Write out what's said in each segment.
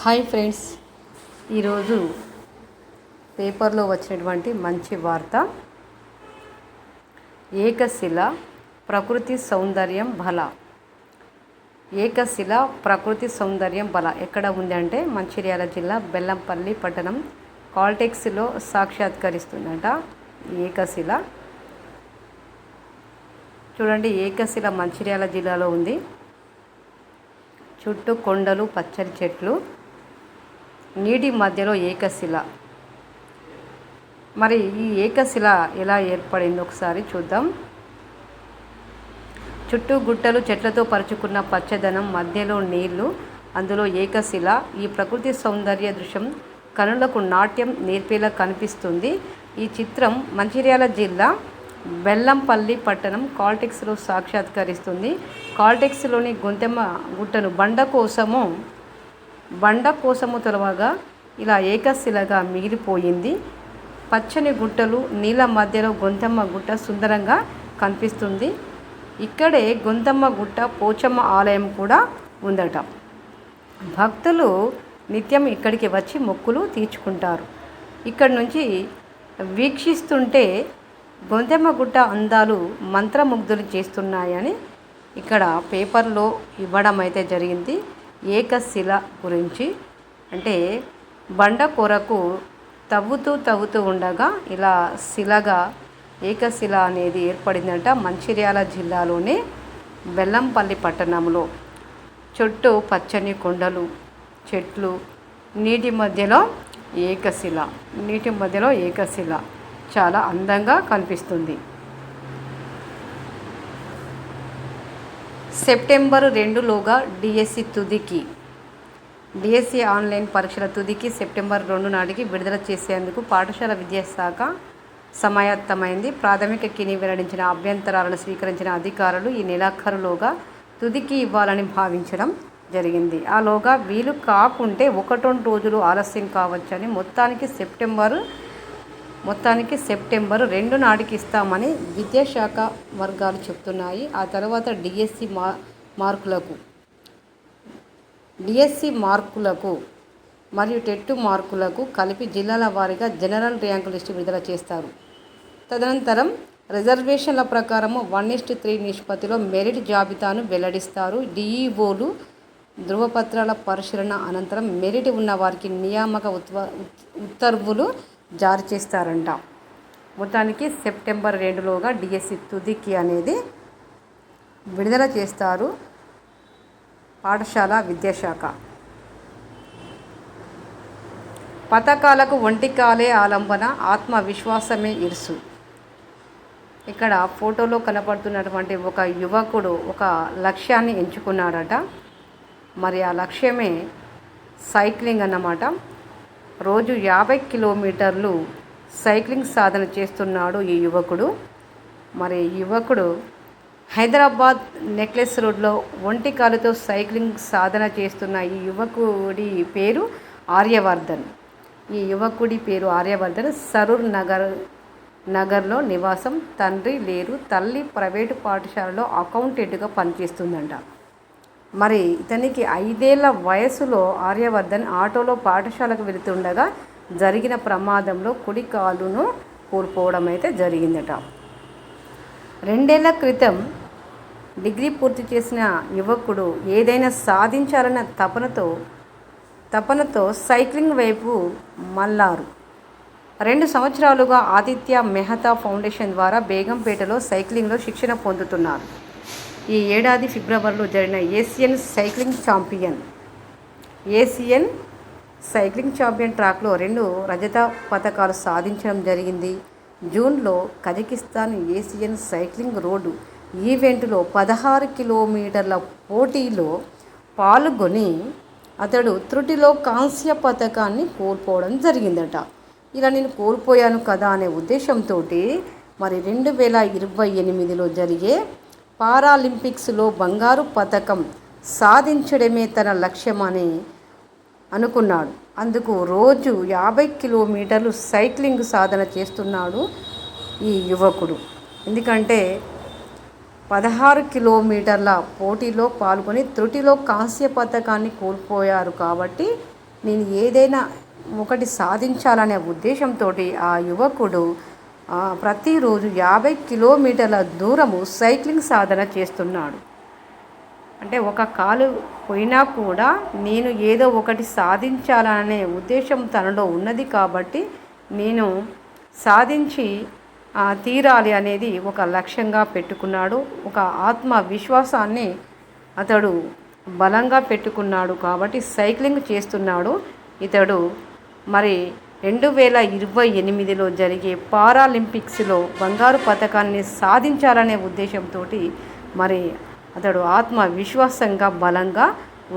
Hi friends, ఈరోజు పేపర్లో వచ్చినటువంటి మంచి వార్త. ఏకశిల ప్రకృతి సౌందర్యం బల. ఏకశిల ప్రకృతి సౌందర్యం బల ఎక్కడ ఉంది అంటే మంచిర్యాల జిల్లా బెల్లంపల్లి పట్టణం కాల్టెక్స్లో సాక్షాత్కరిస్తుందట. ఏకశిల చూడండి, ఏకశిల మంచిర్యాల జిల్లాలో ఉంది. చుట్టూ కొండలు, పచ్చని చెట్లు, నీటి మధ్యలో ఏకశిల. మరి ఈ ఏకశిల ఎలా ఏర్పడిందో ఒకసారి చూద్దాం. చుట్టూ గుట్టలు, చెట్లతో పరుచుకున్న పచ్చదనం, మధ్యలో నీళ్లు, అందులో ఏకశిల. ఈ ప్రకృతి సౌందర్య దృశ్యం కనులకు నాట్యం నేర్పేలా కనిపిస్తుంది. ఈ చిత్రం మంచిర్యాల జిల్లా బెల్లంపల్లి పట్టణం కాల్టెక్స్లో సాక్షాత్కరిస్తుంది. కాల్టెక్స్లోని గొంతెమ్మ గుట్టను బండ కోసము తొలవగా ఇలా ఏకశిలగా మిగిలిపోయింది. పచ్చని గుట్టలు, నీళ్ళ మధ్యలో గొంతెమ్మ గుట్ట సుందరంగా కనిపిస్తుంది. ఇక్కడే గొంతెమ్మ గుట్ట పోచమ్మ ఆలయం కూడా ఉందట. భక్తులు నిత్యం ఇక్కడికి వచ్చి మొక్కులు తీర్చుకుంటారు. ఇక్కడి నుంచి వీక్షిస్తుంటే గొంతెమ్మ గుట్ట అందాలు మంత్రముగ్ధులు చేస్తున్నాయని ఇక్కడ పేపర్లో ఇవ్వడం అయితే జరిగింది. ఏకశిల గురించి అంటే బండ కొరకు తవ్వుతూ ఉండగా ఇలా శిలగా ఏకశిల అనేది ఏర్పడిందంట. మంచిర్యాల జిల్లాలోని బెల్లంపల్లి పట్టణంలో చుట్టూ పచ్చని కొండలు, చెట్లు, నీటి మధ్యలో ఏకశిల చాలా అందంగా కనిపిస్తుంది. సెప్టెంబర్ 2లోగా డిఎస్సి ఆన్లైన్ పరీక్షల తుదికి సెప్టెంబర్ 2 నాటికి విడుదల చేసేందుకు పాఠశాల విద్యాశాఖ సమాయత్తమైంది. ప్రాథమిక కీని వెల్లడించిన అభ్యంతరాలను స్వీకరించిన అధికారులు ఈ నెలాఖరులోగా తుదికి ఇవ్వాలని భావించడం జరిగింది. ఆలోగా వీలు కాకుంటే 1-2 రోజులు ఆలస్యం కావచ్చని మొత్తానికి సెప్టెంబర్ 2 నాటికి ఇస్తామని విద్యాశాఖ వర్గాలు చెప్తున్నాయి. ఆ తర్వాత డిఎస్సి మార్కులకు మరియు టెట్ మార్కులకు కలిపి జిల్లాల వారీగా జనరల్ ర్యాంకు లిస్టు విడుదల చేస్తారు. తదనంతరం రిజర్వేషన్ల ప్రకారము 1:3 నిష్పత్తిలో మెరిట్ జాబితాను వెల్లడిస్తారు. డిఈఓలు ధృవపత్రాల పరిశీలన అనంతరం మెరిట్ ఉన్న వారికి నియామక ఉత్తర్వులు జారీ చేస్తారంట. మొత్తానికి సెప్టెంబర్ 2లోగా డిఎస్సి తుదికి అనేది విడుదల చేస్తారు పాఠశాల విద్యాశాఖ. పథకాలకు ఒంటికాలే ఆలంబన, ఆత్మవిశ్వాసమే ఇరుసు. ఇక్కడ ఫోటోలో కనపడుతున్నటువంటి ఒక యువకుడు ఒక లక్ష్యాన్ని ఎంచుకున్నాడట. మరి ఆ లక్ష్యమే సైక్లింగ్ అన్నమాట. రోజు 50 కిలోమీటర్లు సైక్లింగ్ సాధన చేస్తున్నాడు ఈ యువకుడు. మరి ఈ యువకుడు హైదరాబాద్ నెక్లెస్ రోడ్లో ఒంటికాలుతో సైక్లింగ్ సాధన చేస్తున్న ఈ యువకుడి పేరు ఆర్యవర్ధన్. సరూర్ నగర్లో నివాసం. తండ్రి లేరు, తల్లి ప్రైవేటు పాఠశాలలో అకౌంటెంట్గా పనిచేస్తుందంట. మరి ఇతనికి 5 ఏళ్ల వయసులో ఆర్యవర్ధన్ ఆటోలో పాఠశాలకు వెళుతుండగా జరిగిన ప్రమాదంలో కుడి కాలును కోల్పోవడం అయితే జరిగిందట. 2 ఏళ్ల క్రితం డిగ్రీ పూర్తి చేసిన యువకుడు ఏదైనా సాధించాలన్న తపనతో సైక్లింగ్ వైపు మళ్ళారు. 2 సంవత్సరాలుగా ఆదిత్య మెహతా ఫౌండేషన్ ద్వారా బేగంపేటలో సైక్లింగ్లో శిక్షణ పొందుతున్నారు. ఈ ఏడాది ఫిబ్రవరిలో జరిగిన ఏషియన్ సైక్లింగ్ ఛాంపియన్ ట్రాక్లో 2 రజత పతకాలు సాధించడం జరిగింది. జూన్లో కజకిస్తాన్ ఏషియన్ సైక్లింగ్ రోడ్డు ఈవెంట్లో 16 కిలోమీటర్ల పోటీలో పాల్గొని అతడు త్రుటిలో కాంస్య పతకాన్ని కోల్పోవడం జరిగిందట. ఇలా నేను కోల్పోయాను కదా అనే ఉద్దేశంతో మరి 2028లో జరిగే పారాలింపిక్స్లో బంగారు పతకం సాధించడమే తన లక్ష్యమని అనుకున్నాడు. అందుకు రోజు 50 కిలోమీటర్లు సైక్లింగ్ సాధన చేస్తున్నాడు ఈ యువకుడు. ఎందుకంటే 16 కిలోమీటర్ల పోటీలో పాల్గొని త్రుటిలో కాంస్య పతకాన్ని కోల్పోయారు కాబట్టి నేను ఏదైనా ఒకటి సాధించాలనే ఉద్దేశంతో ఆ యువకుడు ప్రతిరోజు 50 కిలోమీటర్ల దూరము సైక్లింగ్ సాధన చేస్తున్నాడు. అంటే ఒక కాలు పోయినా కూడా నేను ఏదో ఒకటి సాధించాలనే ఉద్దేశం తనలో ఉన్నది కాబట్టి నేను సాధించి తీరాలి అనేది ఒక లక్ష్యంగా పెట్టుకున్నాడు. ఒక ఆత్మవిశ్వాసాన్ని అతడు బలంగా పెట్టుకున్నాడు కాబట్టి సైక్లింగ్ చేస్తున్నాడు. ఇతడు మరి 2028లో జరిగే పారాలింపిక్స్లో బంగారు పథకాన్ని సాధించాలనే ఉద్దేశంతో మరి అతడు ఆత్మవిశ్వాసంగా బలంగా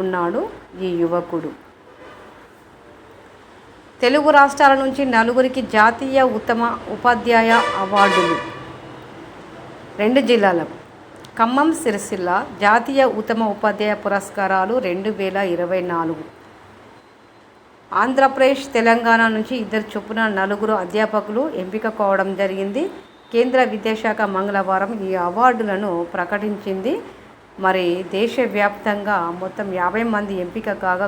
ఉన్నాడు ఈ యువకుడు. తెలుగు రాష్ట్రాల నుంచి 4 జాతీయ ఉత్తమ ఉపాధ్యాయ అవార్డులు. 2 జిల్లాలకు ఖమ్మం, సిరిసిల్ల జాతీయ ఉత్తమ ఉపాధ్యాయ పురస్కారాలు 2024. ఆంధ్రప్రదేశ్, తెలంగాణ నుంచి 2 చొప్పున 4 అధ్యాపకులు ఎంపిక కావడం జరిగింది. కేంద్ర విద్యాశాఖ మంగళవారం ఈ అవార్డులను ప్రకటించింది. మరి దేశవ్యాప్తంగా మొత్తం 50 మంది ఎంపిక కాగా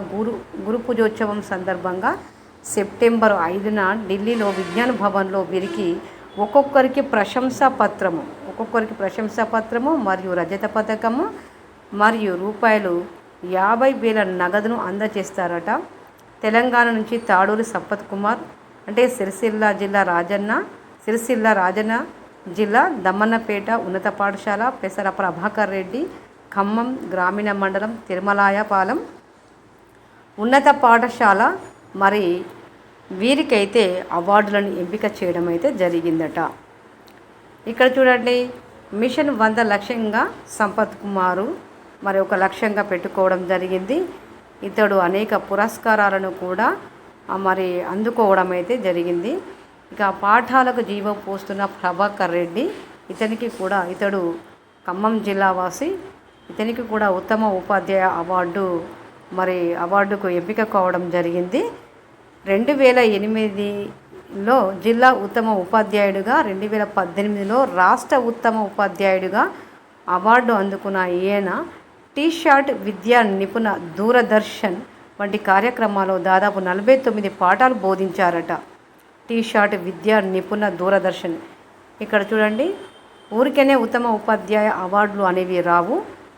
గురు పూజోత్సవం సందర్భంగా సెప్టెంబర్ 5న ఢిల్లీలో విజ్ఞాన్ భవన్లో వీరికి ఒక్కొక్కరికి ప్రశంసా పత్రము మరియు రజత పథకము మరియు ₹50,000 నగదును అందజేస్తారట. తెలంగాణ నుంచి తాడూరి సంపత్ కుమార్ అంటే సిరిసిల్ల రాజన్న జిల్లా దమ్మన్నపేట ఉన్నత పాఠశాల, పెసర ప్రభాకర్ రెడ్డి ఖమ్మం గ్రామీణ మండలం తిరుమలాయపాలెం ఉన్నత పాఠశాల. మరి వీరికైతే అవార్డులను ఎంపిక చేయడం అయితే జరిగిందట. ఇక్కడ చూడండి, మిషన్ 100 లక్ష్యంగా సంపత్ కుమారు మరి ఒక లక్ష్యంగా పెట్టుకోవడం జరిగింది. ఇతడు అనేక పురస్కారాలను కూడా మరి అందుకోవడం అయితే జరిగింది. ఇక పాఠాలకు జీవం పోస్తున్న ప్రభాకర్ రెడ్డి, ఇతడు ఖమ్మం జిల్లా వాసి, ఇతనికి కూడా ఉత్తమ ఉపాధ్యాయ అవార్డుకు ఎంపిక కావడం జరిగింది. 2008లో జిల్లా ఉత్తమ ఉపాధ్యాయుడిగా, 2018లో రాష్ట్ర ఉత్తమ ఉపాధ్యాయుడిగా అవార్డు అందుకున్న ఈయన టీ-షార్ట్ విద్యా నిపుణ దూరదర్శన్ వంటి కార్యక్రమాల్లో దాదాపు 49 పాఠాలు బోధించారట. టీ-షార్ట్ విద్యా నిపుణ దూరదర్శన్. ఇక్కడ చూడండి, ఊరికేనే ఉత్తమ ఉపాధ్యాయ అవార్డులు అనేవి రావు.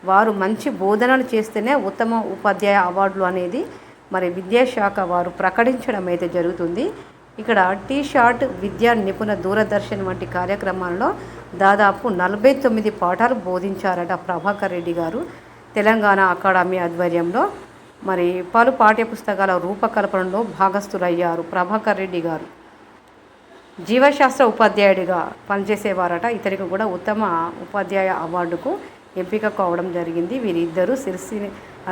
వారు మంచి బోధనలు చేస్తేనే ఉత్తమ ఉపాధ్యాయ అవార్డులు అనేది మరి విద్యాశాఖ వారు ప్రకటించడం అయితే జరుగుతుంది. ఇక్కడ టీ-షార్ట్ విద్యా నిపుణ దూరదర్శన్ వంటి కార్యక్రమాల్లో దాదాపు 49 పాఠాలు బోధించారట ప్రభాకర్ రెడ్డి గారు. తెలంగాణ అకాడమీ ఆధ్వర్యంలో మరి పలు పాఠ్యపుస్తకాల రూపకల్పనలో భాగస్థులయ్యారు ప్రభాకర్ రెడ్డి గారు. జీవశాస్త్ర ఉపాధ్యాయుడిగా పనిచేసేవారట. ఇతనికి కూడా ఉత్తమ ఉపాధ్యాయ అవార్డుకు ఎంపిక కావడం జరిగింది. వీరిద్దరూ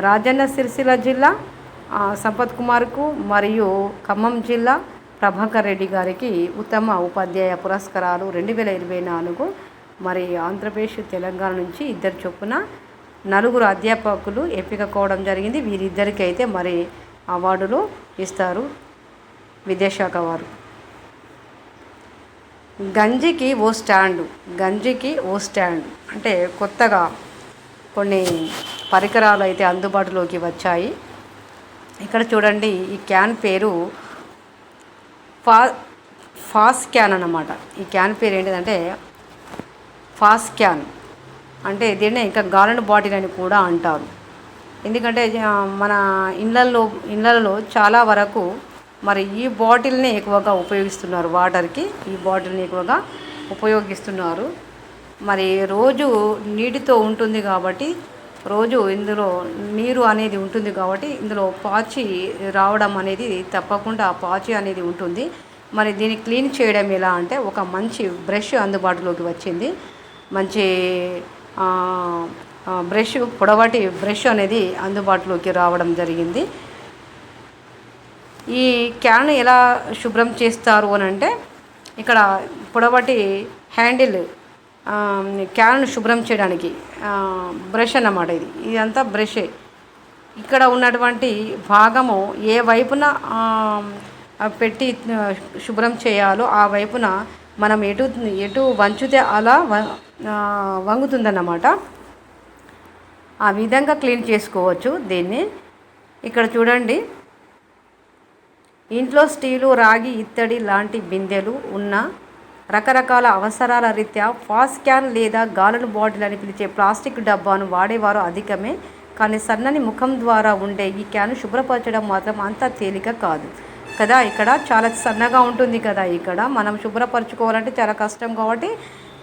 రాజన్న సిరిసిల్ల జిల్లా సంపత్ కుమార్కు మరియు ఖమ్మం జిల్లా ప్రభాకర్ రెడ్డి గారికి ఉత్తమ ఉపాధ్యాయ పురస్కారాలు 2024. మరి ఆంధ్రప్రదేశ్, తెలంగాణ నుంచి 2 చొప్పున 4 అధ్యాపకులు ఎంపిక కావడం జరిగింది. వీరిద్దరికి అయితే మరి అవార్డులు ఇస్తారు విద్యాశాఖ వారు. గంజికి ఓ స్టాండ్ అంటే కొత్తగా కొన్ని పరికరాలు అయితే అందుబాటులోకి వచ్చాయి. ఇక్కడ చూడండి, ఈ క్యాన్ పేరు ఫాస్ట్ క్యాన్ అన్నమాట. ఈ క్యాన్ పేరు ఏంటిదంటే ఫాస్ట్ క్యాన్. అంటే దీన్నే ఇంకా గాలన్ బాటిల్ అని కూడా అంటారు. ఎందుకంటే మన ఇళ్ళల్లో చాలా వరకు మరి ఈ బాటిల్ని ఎక్కువగా ఉపయోగిస్తున్నారు. వాటర్కి ఈ బాటిల్ని ఎక్కువగా ఉపయోగిస్తున్నారు. మరి రోజు నీటితో ఉంటుంది కాబట్టి, రోజు ఇందులో నీరు అనేది ఉంటుంది కాబట్టి ఇందులో పాచి రావడం అనేది తప్పకుండా పాచి అనేది ఉంటుంది. మరి దీన్ని క్లీన్ చేయడం ఎలా అంటే ఒక మంచి బ్రష్ అందుబాటులోకి వచ్చింది. మంచి పొడవాటి బ్రష్ అనేది అందుబాటులోకి రావడం జరిగింది. ఈ క్యాన్ ఎలా శుభ్రం చేస్తారు అని అంటే, ఇక్కడ పొడవాటి హ్యాండిల్ క్యాన్ శుభ్రం చేయడానికి బ్రష్ అన్నమాట. ఇదంతా బ్రషే. ఇక్కడ ఉన్నటువంటి భాగము ఏ వైపున పెట్టి శుభ్రం చేయాలో ఆ వైపున మనం ఎటు వంచితే అలా వంగుతుందన్నమాట. ఆ విధంగా క్లీన్ చేసుకోవచ్చు దీన్ని. ఇక్కడ చూడండి, ఇంట్లో స్టీలు, రాగి, ఇత్తడి లాంటి బిందెలు ఉన్న రకరకాల అవసరాల రీత్యా ఫాస్ట్ క్యాన్ లేదా గాలన్ బాటిల్ అని పిలిచే ప్లాస్టిక్ డబ్బాను వాడేవారు అధికమే. కానీ సన్నని ముఖం ద్వారా ఉండే ఈ క్యాన్ శుభ్రపరచడం మాత్రం అంత తేలిక కాదు కదా. ఇక్కడ చాలా సన్నగా ఉంటుంది కదా. ఇక్కడ మనం శుభ్రపరచుకోవాలంటే చాలా కష్టం కాబట్టి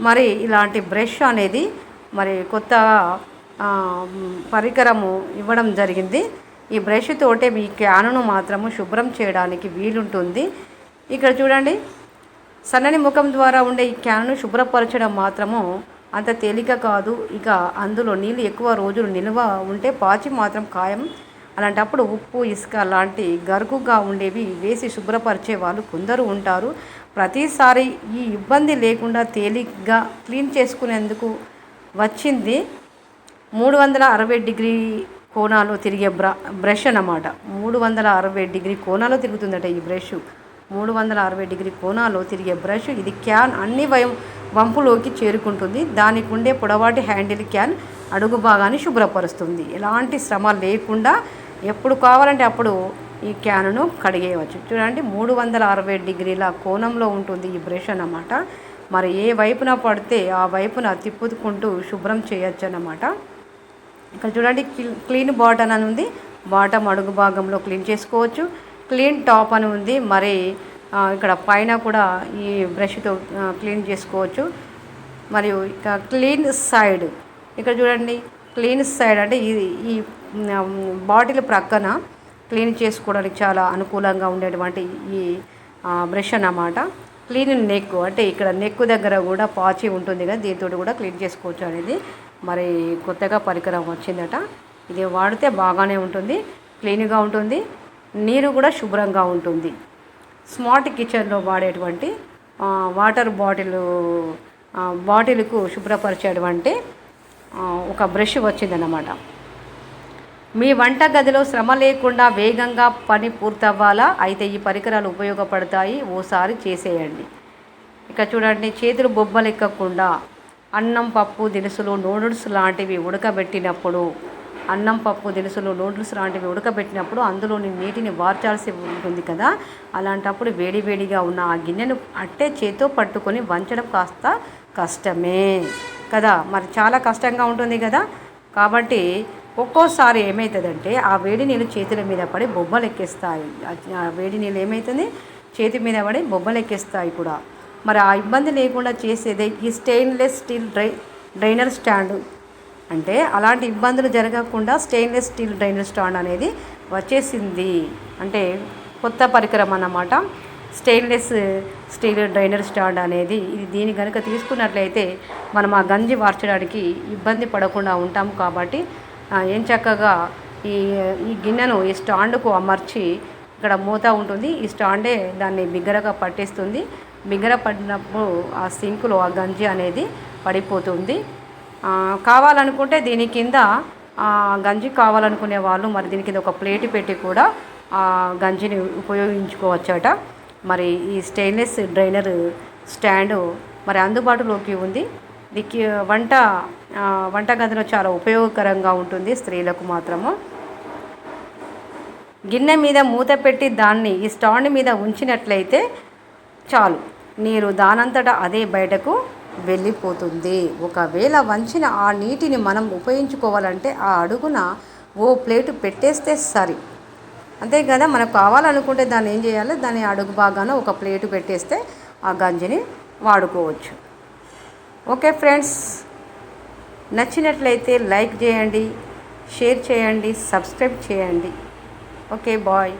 మరి ఇలాంటి బ్రష్ అనేది మరి కొత్త పరికరము ఇవ్వడం జరిగింది. ఈ బ్రష్ తోటే మీ క్యానును మాత్రము శుభ్రం చేయడానికి వీలుంటుంది. ఇక్కడ చూడండి, సన్నని ముఖం ద్వారా ఉండే ఈ క్యాన్ను శుభ్రపరచడం మాత్రము అంత తేలిక కాదు. ఇక అందులో నీళ్ళు ఎక్కువ రోజులు నిల్వ ఉంటే పాచి మాత్రం ఖాయం. అలాంటప్పుడు ఉప్పు, ఇసుక లాంటి గరుకుగా ఉండేవి వేసి శుభ్రపరిచే వాళ్ళు కొందరు ఉంటారు. ప్రతిసారి ఈ ఇబ్బంది లేకుండా తేలిగ్గా క్లీన్ చేసుకునేందుకు వచ్చింది 360 డిగ్రీ కోణాలు తిరిగే బ్రష్ అన్నమాట. 360 డిగ్రీ కోణాలు తిరుగుతుందట ఈ బ్రష్. 360 డిగ్రీ కోణాలు తిరిగే బ్రష్ ఇది. క్యాన్ అన్ని వంపులోకి చేరుకుంటుంది. దానికి ఉండే పొడవాటి హ్యాండిల్ క్యాన్ అడుగు భాగాన్ని శుభ్రపరుస్తుంది. ఎలాంటి శ్రమ లేకుండా ఎప్పుడు కావాలంటే అప్పుడు ఈ క్యాన్ను కడిగేయవచ్చు. చూడండి, 360 డిగ్రీల కోణంలో ఉంటుంది ఈ బ్రష్ అన్నమాట. మరి ఏ వైపున పడితే ఆ వైపున తిప్పుకుంటూ శుభ్రం చేయొచ్చు అన్నమాట. ఇక్కడ చూడండి, క్లీన్ బాటమ్ అని ఉంది. బాటమ్ అడుగు భాగంలో క్లీన్ చేసుకోవచ్చు. క్లీన్ టాప్ అని ఉంది. మరి ఇక్కడ పైన కూడా ఈ బ్రష్తో క్లీన్ చేసుకోవచ్చు. మరియు ఇక క్లీన్ సైడ్, ఇక్కడ చూడండి, క్లీన్ సైడ్ అంటే ఈ బాటిల్ ప్రక్కన క్లీన్ చేసుకోవడానికి చాలా అనుకూలంగా ఉండేటువంటి ఈ బ్రష్ అన్నమాట. క్లీన్ నెక్ అంటే ఇక్కడ నెక్ దగ్గర కూడా పాచి ఉంటుంది కదా, దీంతో కూడా క్లీన్ చేసుకోవచ్చు అనేది మరి కొత్తగా పరికరం వచ్చిందట. ఇది వాడితే బాగానే ఉంటుంది, క్లీన్గా ఉంటుంది, నీరు కూడా శుభ్రంగా ఉంటుంది. స్మార్ట్ కిచెన్లో వాడేటువంటి వాటర్ బాటిల్కు శుభ్రపరిచేటువంటి ఒక బ్రష్ వచ్చిందన్నమాట. మీ వంట గదిలో శ్రమ లేకుండా వేగంగా పని పూర్తవ్వాలా? అయితే ఈ పరికరాలు ఉపయోగపడతాయి, ఓసారి చేసేయండి. ఇక చూడండి, చేతులు బొబ్బలెక్కకుండా అన్నం, పప్పు దినుసులు, నూడిల్స్ లాంటివి ఉడకబెట్టినప్పుడు అందులోని నీటిని వార్చాల్సి ఉంటుంది కదా. అలాంటప్పుడు వేడివేడిగా ఉన్న ఆ గిన్నెను అట్టే చేతితో పట్టుకొని వంచడం కాస్త కష్టమే కదా. మరి చాలా కష్టంగా ఉంటుంది కదా. కాబట్టి ఒక్కోసారి ఏమవుతుందంటే ఆ వేడి నీళ్ళు చేతుల మీద పడి బొబ్బలు ఎక్కేస్తాయి. ఆ వేడి నీళ్ళు ఏమవుతుంది, చేతి మీద పడి బొబ్బలు ఎక్కేస్తాయి కూడా. మరి ఆ ఇబ్బంది లేకుండా చేసేదే ఈ స్టెయిన్లెస్ స్టీల్ డ్రైనర్ స్టాండ్. అంటే అలాంటి ఇబ్బందులు జరగకుండా స్టెయిన్లెస్ స్టీల్ డ్రైనర్ స్టాండ్ అనేది వచ్చేసింది. అంటే కొత్త పరికరం అన్నమాట స్టెయిన్లెస్ స్టీల్ డ్రైనర్ స్టాండ్ అనేది. దీన్ని కనుక తీసుకున్నట్లయితే మనం ఆ గంజి వార్చడానికి ఇబ్బంది పడకుండా ఉంటాం. కాబట్టి ఏం చక్కగా ఈ గిన్నెను ఈ స్టాండ్కు అమర్చి, ఇక్కడ మూత ఉంటుంది, ఈ స్టాండే దాన్ని బిగ్గరగా పట్టేస్తుంది. బిగ్గర పడినప్పుడు ఆ సింకులో ఆ గంజి అనేది పడిపోతుంది. కావాలనుకుంటే దీని కింద గంజి కావాలనుకునే వాళ్ళు మరి దీని కింద ఒక ప్లేట్ పెట్టి కూడా ఆ గంజిని ఉపయోగించుకోవచ్చట. మరి ఈ స్టెయిన్లెస్ డ్రైనర్ స్టాండు మరి అందుబాటులోకి ఉంది. దీనికి వంటగదిలో చాలా ఉపయోగకరంగా ఉంటుంది స్త్రీలకు మాత్రము. గిన్నె మీద మూత పెట్టి దాన్ని ఈ స్టాండ్ మీద ఉంచినట్లయితే చాలు, నీరు దానంతటా అదే బయటకు వెళ్ళిపోతుంది. ఒకవేళ వంచిన ఆ నీటిని మనం ఉపయోగించుకోవాలంటే ఆ అడుగున ఓ ప్లేటు పెట్టేస్తే సరి. అంతే కదా. మనకు కావాలనుకుంటే దాన్ని ఏం చేయాలి, దాని అడుగు భాగాన ఒక ప్లేటు పెట్టేస్తే ఆ గంజిని వాడుకోవచ్చు. ఓకే ఫ్రెండ్స్, నచ్చినట్లయితే లైక్ చేయండి, షేర్ చేయండి, సబ్స్క్రైబ్ చేయండి. Okay, bye.